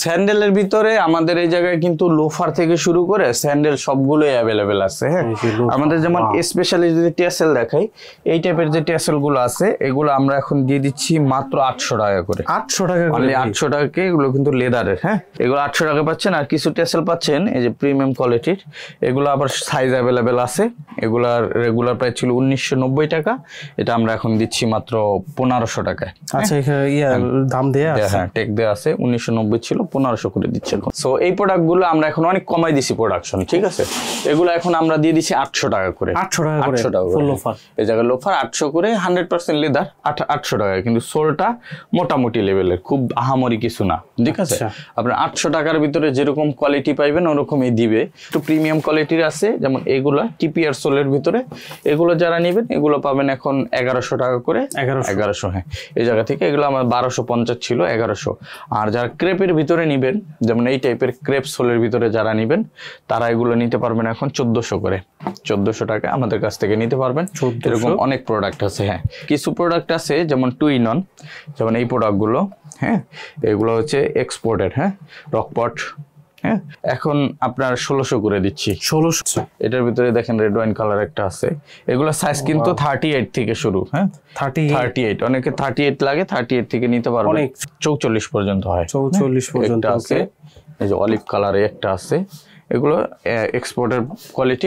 স্যান্ডেলের ভিতরে আমাদের এই জায়গায় কিন্তু লোফার থেকে শুরু করে স্যান্ডেল সবগুলোই অ্যাভেলেবেল আছে। হ্যাঁ, আমাদের যেমন স্পেশালি যদি টেসেল দেখাই, এই টাইপের যে টেসেল গুলো আছে এগুলো আমরা এখন দিয়ে দিচ্ছি মাত্র 800 টাকা করে। 800 টাকা করে, 800 টাকা। এগুলো কিন্তু লেদারের। হ্যাঁ, এগুলো 800 টাকা পাচ্ছেন। আর কিছু টেসেল পাচ্ছেন এই যে প্রিমিয়াম কোয়ালিটির, এগুলো আবার সাইজ অ্যাভেলেবেল আছে। এগুলার রেগুলার প্রাইস ছিল 1990 টাকা, এটা আমরা এখন দিচ্ছি মাত্র 1500 টাকায়। আচ্ছা, দাম দেয়া আছে? হ্যাঁ, টেক দেয়া আছে। 1990 ছিল, 1500 করে দিচ্ছে এখন। সো এই প্রোডাক্টগুলো আমরা এখন অনেক কমাই দিছি প্রোডাকশন, ঠিক আছে। এগুলো এখন আমরা দিয়ে দিচ্ছি 800 টাকা করে। 800 টাকা করে ফুল লোফার। এই জায়গায় লোফার 800 করে, 100% লেদার 800 টাকা। কিন্তু সোলটা মোটামুটি লেভেলের, খুব আহামরি কিছু না, ঠিক আছে। আপনার 800 টাকার ভিতরে যেরকম কোয়ালিটি পাইবেন ওরকমই দিবে। একটু প্রিমিয়াম কোয়ালিটির আছে, যেমন এগুলা টিপিআর সোলের ভিতরে। এগুলো যারা নেবেন এগুলো পাবেন এখন 1100 টাকা করে। 1100, হ্যাঁ। এই জায়গা থেকে এগুলো আমার 1250 ছিল, 1100। আর যারা ক্রেপের ভিতরে নিবেন, যেমন এই টাইপের ক্রেপ সোলের ভিতরে যারা নিবেন, তারা এগুলো নিতে পারবেন এখন 1400 করে। 1400 টাকা আমাদের কাছ থেকে নিতে পারবেন। এরকম অনেক প্রোডাক্ট আছে। হ্যাঁ, কিছু প্রোডাক্ট আছে যেমন টু ইন ওয়ান, যেমন এই প্রোডাক্টগুলো। হ্যাঁ, এগুলো হচ্ছে এক্সপোর্টের। হ্যাঁ, রকপট। হ্যাঁ, এখন আপনার 1600 করে দিচ্ছি। 1600। এটার ভিতরে দেখেন রেড ওয়াইন কালার একটা আছে। এগুলো সাইজ কিন্তু 38 থেকে শুরু। হ্যাঁ, 38। অনেকে 38 লাগে, 38 থেকে নিতে পারবে। অনেক 44 পর্যন্ত হয়। 44 পর্যন্ত আছে। এই যে অলিভ কালারে একটা আছে, এগুলো এক্সপোর্টের কোয়ালিটি।